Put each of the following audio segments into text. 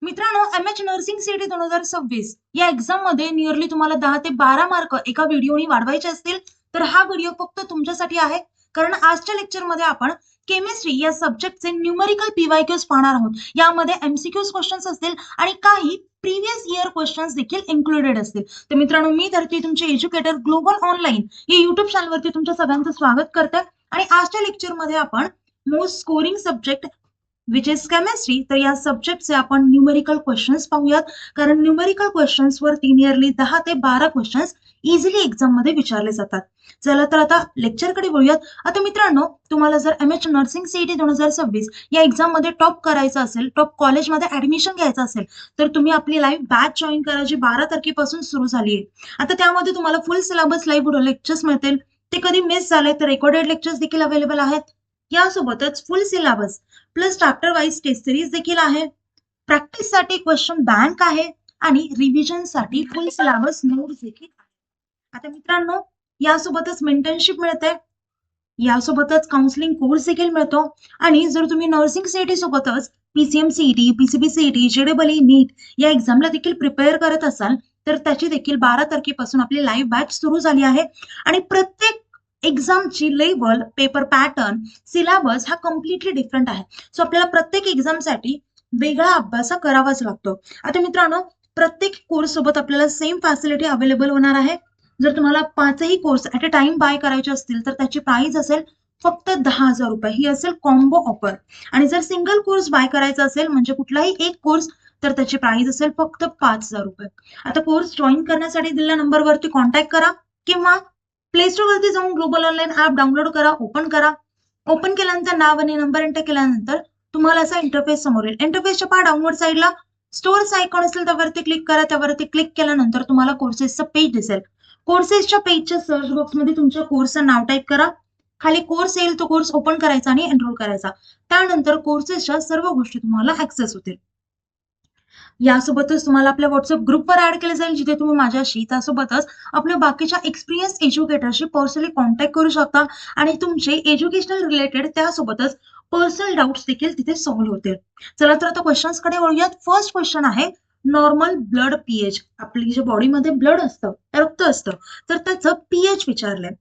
मित्रांनो, MH nursing CET 2026 या exam मध्ये नियरली तुम्हाला 10 ते 12 मार्क एका व्हिडिओनी वाढवायचे असतील तर हा व्हिडिओ फक्त तुमच्यासाठी आहे. कारण आजच्या लेक्चरमध्ये आपण केमिस्ट्री या सब्जेक्टचे न्यूमेरिकल पीवायक्यूज पाहणार आहोत. यामध्ये एमसीक्यूज क्वेश्चन्स असतील आणि काही प्रिव्हियस इयर क्वेश्चन्स देखील इन्क्लुडेड असतील. तर मित्रांनो, मी धरती तुमचे एज्युकेटर ग्लोबल ऑनलाईन या युट्यूब चॅनलवरती तुमच्या सगळ्यांचं स्वागत करते. आणि आजच्या लेक्चरमध्ये आपण most scoring subject which is chemistry, तर या सब्जेक्टचे आपण न्यूमेरिकल क्वेश्चन्स पाहूयात. कारण न्यूमेरिकल क्वेश्चन्स वरती नियरली 10 ते 12 क्वेश्चन्स इझिली एक्झाम मध्ये विचारले जातात. चला तर आता लेक्चरकडे वळूयात. आता मित्रांनो, तुम्हाला जर एम.एच नर्सिंग सीईटी 2026 या एक्झाम मध्ये टॉप करायचं असेल, टॉप कॉलेजमध्ये ऍडमिशन घ्यायचं असेल, तर तुम्ही आपली लाईव्ह बॅच जॉईन करा जी 12 तारखेपासून सुरू झाली आहे. आता त्यामध्ये तुम्हाला फुल सिलेबस लाईव्ह लेक्चर्स मिळतील. ते कधी मिस झाले तर रेकॉर्डेड लेक्चर्स देखील अवेलेबल आहेत. यासोबतच full syllabus plus chapter wise test series देखील आहे. प्रॅक्टिस साठी क्वेश्चन बँक आहे आणि रिव्हिजन साठी फुल सिलेबस नोट्स देखील आहे. आता मित्रांनो, यासोबतच मेंटरशिप मिळते, यासोबतच काउन्सिलिंग कोर्स देखील मिळतो. आणि जर तुम्ही नर्सिंग सीईटी सोबतच PCM CET, PCB CET, JW NEET या एक्झामला देखील प्रिपेअर करत असाल तर त्याची देखील 12 तारखेपासून आपली लाईव्ह बॅच सुरू झाली आहे. आणि प्रत्येक एक्झामची लेवल, पेपर पॅटर्न, सिलेबस हा कम्प्लिटली डिफरंट आहे. सो आपल्याला प्रत्येक एक्झामसाठी वेगळा अभ्यास करावाच लागतो. आता मित्रांनो, प्रत्येक कोर्स सोबत आपल्याला सेम फॅसिलिटी अवेलेबल होणार आहे. जर तुम्हाला 5ही course at a time buy करायचे असतील तर त्याची प्राइस असेल फक्त 10,000 रुपये. ही असेल कॉम्बो ऑफर. आणि जर सिंगल कोर्स बाय करायचा असेल म्हणजे कुठलाही एक कोर्स, तर त्याची प्राइस असेल फक्त 5,000 रुपये. आता कोर्स जॉईन करण्यासाठी दिलेल्या नंबरवरती कॉन्टॅक्ट करा किंवा प्ले स्टोर वरती जाऊन ग्लोबल ऑनलाईन ऍप डाउनलोड करा, ओपन करा. ओपन केल्यानंतर नाव आणि नंबर एंटर केल्यानंतर तुम्हाला असा इंटरफेस समोर येईल. इंटरफेसच्या पहा डाउनलोड साईडला स्टोअर्स आयकॉन असेल त्यावरती क्लिक करा. त्यावरती क्लिक केल्यानंतर तुम्हाला कोर्सेसचं पेज दिसेल. कोर्सेसच्या पेजच्या सर्च बॉक्समध्ये तुमच्या कोर्सचं नाव टाईप करा. खाली कोर्स येईल, तो कोर्स ओपन करायचा आणि एनरोल करायचा. त्यानंतर कोर्सेसच्या सर्व गोष्टी तुम्हाला ऍक्सेस होतील. यासोबतच तुम्हाला आपल्या व्हॉट्सअप ग्रुपवर ऍड केले जाईल जिथे तुम्ही माझ्याशी, त्यासोबतच आपल्या बाकीच्या एक्सपिरियन्स एज्युकेटरशी पर्सनली कॉन्टॅक्ट करू शकता आणि तुमचे एज्युकेशनल रिलेटेड त्यासोबतच पर्सनल डाऊट्स देखील तिथे सॉल्व्ह होतील. चला तर आता क्वेश्चन्स कडे वळूयात. फर्स्ट क्वेश्चन आहे नॉर्मल ब्लड पीएच. आपली जे बॉडीमध्ये ब्लड असतं, रक्त असतं, तर त्याचं पीएच विचारलंय.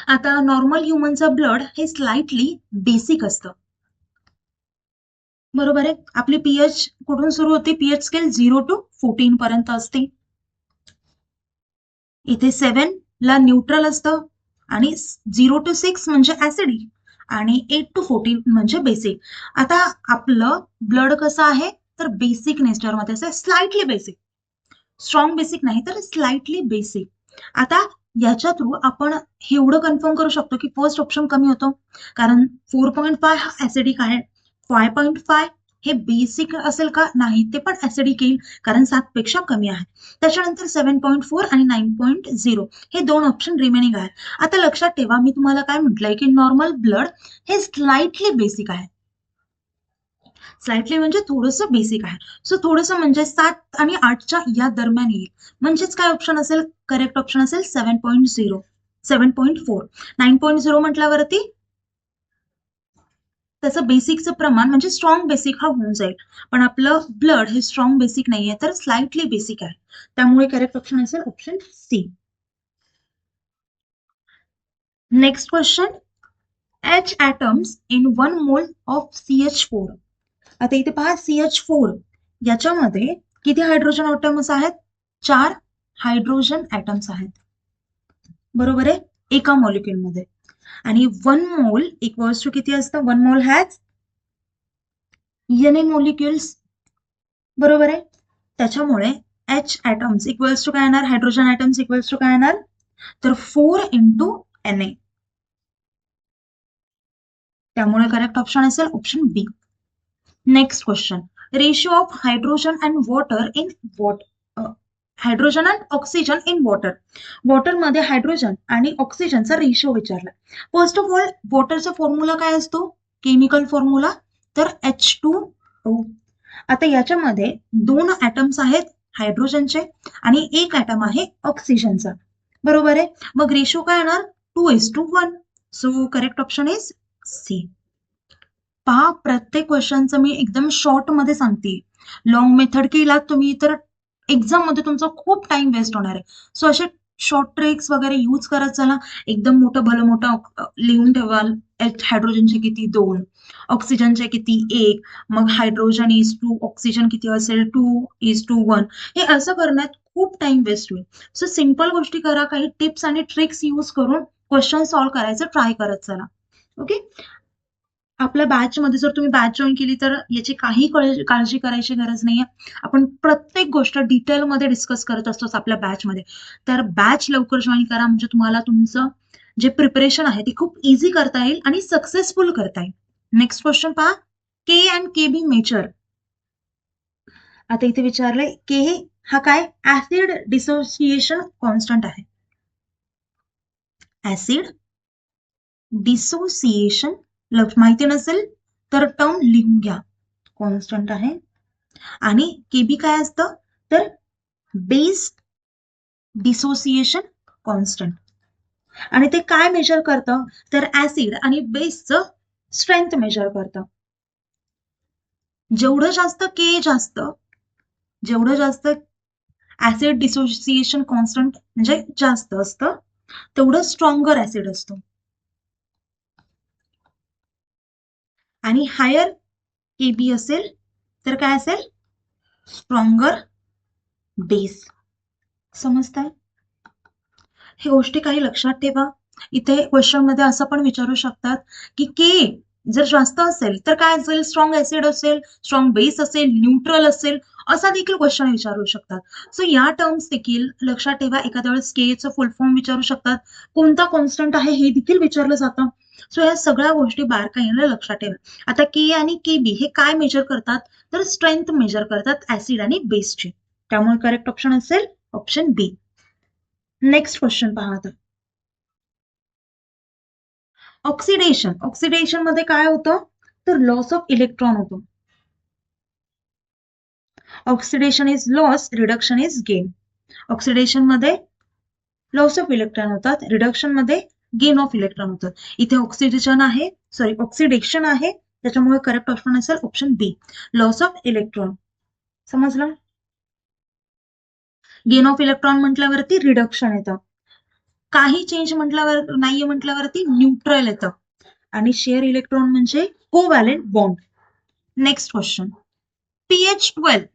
आता नॉर्मल ह्युमनचं ब्लड हे स्लाइटली बेसिक असतं, बरोबर आहे. आपली पीएच कुठून सुरू होते? पीएच स्केल 0 to 14 पर्यंत असते. इथे 7 ला न्यूट्रल असतं आणि 0 to 6 म्हणजे ऍसिडिक आणि 8 to 14 म्हणजे बेसिक. आता आपलं ब्लड कसं आहे तर बेसिक नेचरमध्ये असं स्लाइटली बेसिक, स्ट्रॉंग बेसिक नाही तर स्लाइटली बेसिक. आता याच्या थ्रू आपण हे एवढं कन्फर्म करू शकतो की फर्स्ट ऑप्शन कमी होतो, कारण 4.5 हा ऍसिडिक आहे. 5.5 हे बेसिक असेल का? नाही, ते पण ऍसिडिक येईल कारण 7 पेक्षा कमी आहे. त्याच्यानंतर 7.4 आणि 9.0 हे दोन ऑप्शन रिमेनिंग आहेत. आता लक्षात ठेवा, मी तुम्हाला काय म्हटलंय की नॉर्मल ब्लड हे स्लाइटली बेसिक आहे. स्लाइटली म्हणजे थोडंसं बेसिक आहे. सो थोडंसं म्हणजे 7 आणि 8च्या या दरम्यान येईल. म्हणजेच काय ऑप्शन असेल? करेक्ट ऑप्शन असेल 7.0, 7.4. 9.0 म्हटल्यावरती त्याचं बेसिकचं प्रमाण म्हणजे स्ट्रॉंग बेसिक हा होऊन जाईल. पण आपलं ब्लड हे स्ट्रॉंग बेसिक नाहीये तर स्लाइटली बेसिक आहे. त्यामुळे करेक्ट ऑप्शन असेल option C. Next question, H atoms in 1 mole of CH4. आता इथे पहा CH4 याच्यामध्ये किती हायड्रोजन ॲटम्स आहेत? 4 हायड्रोजन ॲटम्स आहेत, बरोबर आहे, एका मॉलिक्युल मध्ये. आणि 1 मोल इक्वल्स टू किती असतं? 1 मोल हॅज N मॉलिक्युल्स, बरोबर आहे. त्याच्यामुळे H ॲटम्स इक्वल्स टू काय येणार? हायड्रोजन ॲटम्स इक्वल्स टू काय येणार? तर 4 into Na. त्यामुळे करेक्ट ऑप्शन असेल option B. Next question, ratio of hydrogen and water in hydrogen and oxygen in water. वॉटरमध्ये हायड्रोजन आणि ऑक्सिजनचा रेशिओ विचारला. फर्स्ट ऑफ ऑल, वॉटरचा फॉर्म्युला काय असतो? केमिकल फॉर्म्युला, तर H2O. आता याच्यामध्ये 2 ॲटम्स आहेत हायड्रोजनचे आणि 1 ॲटम आहे ऑक्सिजनचा, बरोबर आहे. मग रेशिओ काय येणार? 2:1. So correct option is C. पहा, प्रत्येक क्वेश्चनचं मी एकदम शॉर्ट मध्ये सांगते. लॉंग मेथड केला तुम्ही तर एक्झाम मध्ये तुमचा खूप टाइम वेस्ट होणार आहे. सो असे शॉर्ट ट्रिक्स वगैरे यूज करत चला. एकदम मोठं भलं मोठं लिहून ठेवाल. हायड्रोजनचे किती 2, ऑक्सिजनचे किती 1, मग हायड्रोजन इज 2, ऑक्सिजन किती असेल 2:1. हे असं करण्यात खूप टाइम वेस्ट होईल. सो सिंपल गोष्टी करा, काही टिप्स आणि ट्रिक्स यूज करून क्वेश्चन सॉल्व्ह करायचं ट्राय करत चला. ओके. आपल्या बॅचमध्ये जर तुम्ही बॅच जॉईन केली तर याची काही काळजी करायची गरज नाहीये. आपण प्रत्येक गोष्ट डिटेलमध्ये डिस्कस करत असतो आपल्या बॅचमध्ये. तर बॅच लवकर जॉईन करा, म्हणजे तुम्हाला तुमचं जे प्रिपरेशन आहे ते खूप इझी करता येईल आणि सक्सेसफुल करता येईल. नेक्स्ट क्वेश्चन पहा, के अँड के बी मेजर. आता इथे विचारलंय के हा काय, ऍसिड डिसोसिएशन कॉन्स्टंट आहे. ऍसिड डिसोसिएशन माहिती नसेल तर टर्म लिहून घ्या. कॉन्स्टंट आहे. आणि केबी काय असतं तर बेस डिसोसिएशन कॉन्स्टंट. आणि ते काय मेजर करतं तर ऍसिड आणि बेसचं स्ट्रेंथ मेजर करतं. जेवढं जास्त के जास्त, जेवढं जास्त ऍसिड डिसोसिएशन कॉन्स्टंट म्हणजे जास्त असतं तेवढं स्ट्रॉंगर ऍसिड असतो. आणि हायर केबी असेल तर काय असेल स्ट्रॉंगर बेस. समजताय? हे गोष्टी काही लक्षात ठेवा. इथे क्वेश्चन मध्ये असं पण विचारू शकतात की के जर जास्त असेल तर काय असेल, स्ट्रॉंग ऍसिड असेल, स्ट्रॉंग बेस असेल, न्यूट्रल असेल, असा देखील क्वेश्चन विचारू शकतात. सो या टर्म्स देखील लक्षात ठेवा. एखाद्या वेळेस के चं फुल फॉर्म विचारू शकतात, कोणता कॉन्स्टंट आहे हे देखील विचारलं जातं. सो या सगळ्या गोष्टी बारकाईने लक्षात ठेवा. आता के आणि के बी हे काय मेजर करतात तर स्ट्रेंथ मेजर करतात ऍसिड आणि बेसची. त्यामुळे करेक्ट ऑप्शन असेल ऑप्शन बी. नेक्स्ट क्वेश्चन पहा आता. ऑक्सिडेशन. ऑक्सिडेशन मध्ये काय होतं तर लॉस ऑफ इलेक्ट्रॉन होतो. Oxidation is loss, reduction is gain. Oxidation मध्ये लॉस ऑफ इलेक्ट्रॉन होतात, रिडक्शन मध्ये गेन ऑफ इलेक्ट्रॉन होतात. इथे ऑक्सिडेशन आहे, त्याच्यामुळे करेक्ट ऑप्शन असेल option B, loss of electron. समजलं? गेन ऑफ इलेक्ट्रॉन म्हटल्यावरती रिडक्शन येतं. काही चेंज म्हटल्यावर नाहीये म्हटल्यावरती न्यूट्रल येतं. आणि शेअर इलेक्ट्रॉन म्हणजे covalent bond. Next question, pH12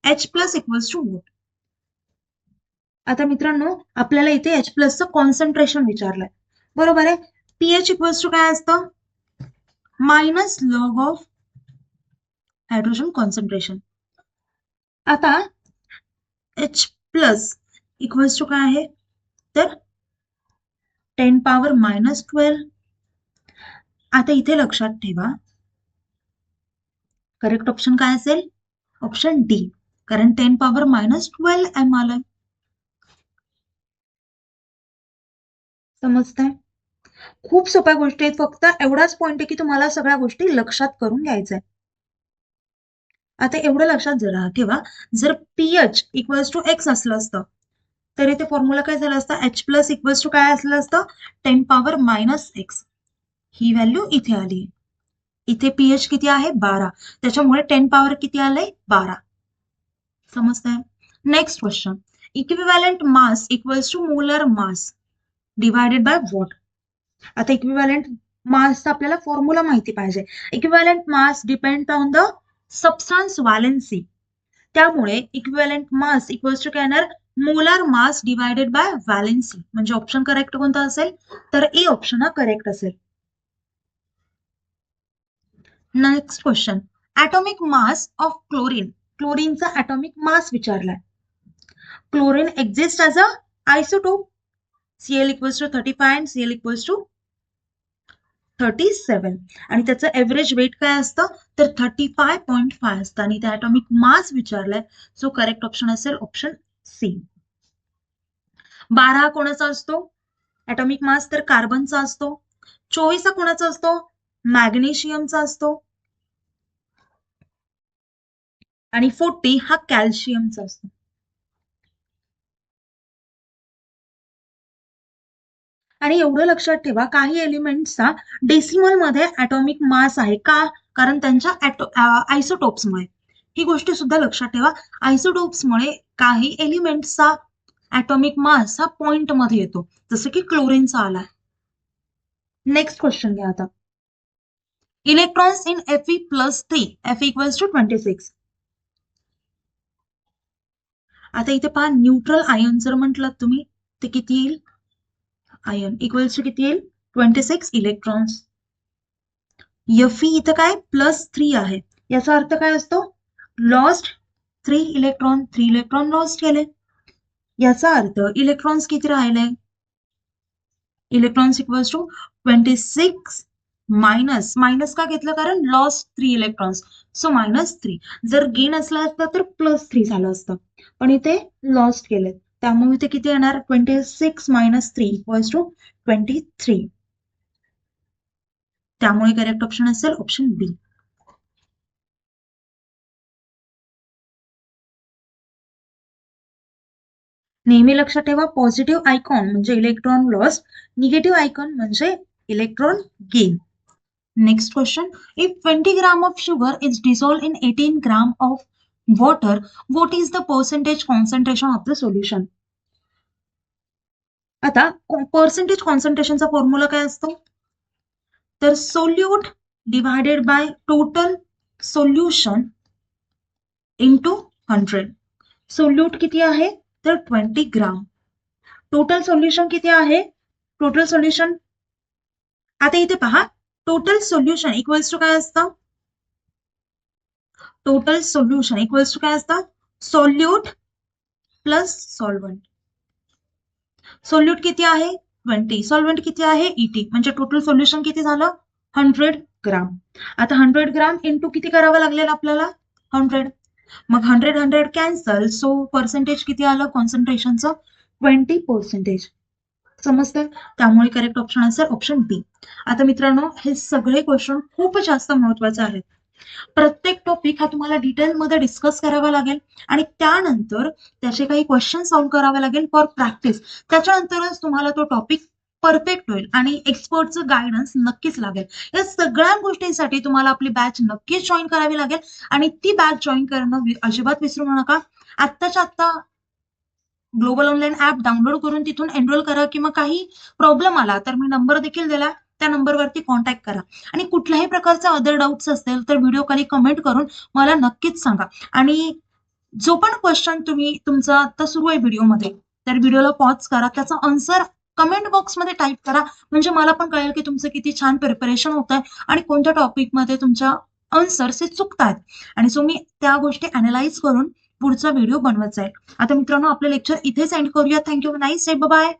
H+ equals to what. आता मित्रांनो आपल्याला इथे H+ कॉन्सन्ट्रेशन विचारलंय, बरोबर आहे. pH इक्वल्स टू काय असतं minus log of hydrogen concentration. आता H+ इक्वल्स टू काय आहे तर 10⁻⁻12. आता इथे लक्षात ठेवा करेक्ट ऑप्शन काय असेल ऑप्शन डी, कारण 10⁻⁻12 m आलं. समजतंय? खूप सोप्या गोष्टी आहेत, फक्त एवढाच पॉइंट आहे की तुम्हाला सगळ्या गोष्टी लक्षात करून घ्यायचंय. आता एवढं लक्षात जरा ठेवा, जर pH इक्वल्स टू x असलं असतं तर इथे फॉर्म्युला काय झाला असता H+ इक्वल्स टू काय असलं असतं 10⁻⁻x. ही व्हॅल्यू इथे आली. इथे pH किती आहे 12, त्याच्यामुळे 10 पॉवर किती आलंय 12. समजतंय? Next question, equivalent mass equals to molar mass divided by what. आता इक्विव्हॅलेंट मासचा आपल्याला फॉर्म्युला माहिती पाहिजे. Equivalent mass depend on the substance valency. त्यामुळे इक्विव्हॅलेंट मास इक्वल्स टू काय येणार molar mass divided by valency. म्हणजे ऑप्शन करेक्ट कोणता असेल तर ए ऑप्शन हा करेक्ट असेल. Next question, atomic mass of chlorine. क्लोरीनचा ऍटॉमिक मास विचारलाय. Chlorine exist as a isotope. Cl equals to 35 and Cl equals to 37. आणि त्याचं एव्हरेज वेट काय असतं तर 35.5 असतं. आणि त्या ऍटॉमिक मास विचारलाय, सो करेक्ट ऑप्शन असेल ऑप्शन सी. 12 कोणाचा असतो ऍटॉमिक मास तर कार्बनचा असतो. 24 कोणाचा असतो मॅग्नेशियमचा असतो. आणि 40 हा कॅल्शियमचा असतो. आणि एवढं लक्षात ठेवा, काही एलिमेंट्सचा डेसिमल मध्ये ऍटॉमिक मास आहे का, कारण त्यांच्या आयसोटोप्समुळे. ही गोष्ट सुद्धा लक्षात ठेवा, आयसोटोप्समुळे काही एलिमेंट्सचा ऍटॉमिक मास हा पॉइंट मध्ये येतो, जसं की क्लोरीनचा आला. नेक्स्ट क्वेश्चन घ्या आता. Electrons in Fe+3, Fe = 26. आता इथे पहा, न्यूट्रल आयन जर म्हटलं तुम्ही ते किती येईल, आयन इक्वल्स टू किती येईल, 26 इलेक्ट्रॉन्स. Fe इथं काय +3 आहे, याचा अर्थ काय असतो, लॉस्ट 3 इलेक्ट्रॉन लॉस्ट केले. याचा अर्थ इलेक्ट्रॉन्स किती राहिले, इलेक्ट्रॉन्स इक्वल्स टू 26 मायनस का घेतलं, कारण लॉस्ट 3 इलेक्ट्रॉन्स, सो -3. जर गेन असला असता तर +3 झालं असतं, पण इथे लॉस्ट केले, त्यामुळे इथे किती येणार, 26 - 3 इक्वल्स टू 23. त्यामुळे करेक्ट ऑप्शन असेल ऑप्शन बी. नेहमी लक्षात ठेवा, पॉझिटिव्ह आयकॉन म्हणजे इलेक्ट्रॉन लॉस, निगेटिव्ह आयकॉन म्हणजे electron gain. Next question. If 20 gram of sugar is dissolved in 18 gram of water, what is the percentage concentration of the solution? आता percentage कॉन्सन्ट्रेशनचा formula काय असतो, तर solute divided by total solution into 100. Solute किती आहे, तर 20 ग्राम. Total solution किती आहे, total solution, आता इथे पहा, टोटल सोल्युशन इक्वल्स टू काय असतं, टोटल सोल्युशन इक्वल्स टू काय असतं, सोल्यूट प्लस सॉल्व्हंट. सोल्यूट किती आहे 20, सॉल्व्हंट किती आहे 80, म्हणजे टोटल सोल्युशन किती झालं 100 ग्राम. आता 100 ग्राम इंटू किती करावं लागलेलं आपल्याला 100, मग 100 कॅन्सल, सो पर्सेंटेज किती आलं कॉन्सन्ट्रेशनचं 20%. समजतंय, त्यामुळे करेक्ट ऑप्शन असेल ऑप्शन बी. आता मित्रांनो, हे सगळे क्वेश्चन खूप जास्त महत्वाचे आहेत. प्रत्येक टॉपिक हा तुम्हाला डिटेलमध्ये डिस्कस करावा लागेल आणि त्यानंतर त्याचे काही क्वेश्चन सॉल्व्ह करावे लागेल फॉर प्रॅक्टिस. त्याच्यानंतरच तुम्हाला तो टॉपिक परफेक्ट होईल आणि एक्सपर्टचं गायडन्स नक्कीच लागेल. या सगळ्या गोष्टींसाठी तुम्हाला आपली बॅच नक्कीच जॉईन करावी लागेल आणि ती बॅच जॉईन करणं अजिबात विसरू नका. आत्ताच्या आत्ता ग्लोबल ऑनलाईन ऍप डाउनलोड करून तिथून एनरोल करा, किंवा काही प्रॉब्लेम आला तर मी नंबर देखील दिला, त्या नंबरवरती कॉन्टॅक्ट करा. आणि कुठल्याही प्रकारचा अदर डाऊट्स असतील तर व्हिडिओ खाली कमेंट करून मला नक्कीच सांगा. आणि जो पण क्वेश्चन तुमचा आता सुरू आहे व्हिडिओमध्ये, तर व्हिडिओला पॉज करा, त्याचा आन्सर कमेंट बॉक्समध्ये टाईप करा, म्हणजे मला पण कळेल की तुमचं किती छान प्रिपरेशन होत आहे आणि कोणत्या टॉपिकमध्ये तुमच्या आन्सर्स हे चुकतात, आणि सो मी त्या गोष्टी अनालाइज करून पुढचा व्हिडिओ बनवत जाईल. आता मित्रांनो, आपलं लेक्चर इथेच एंड करूया. Thank you, nice day, bye.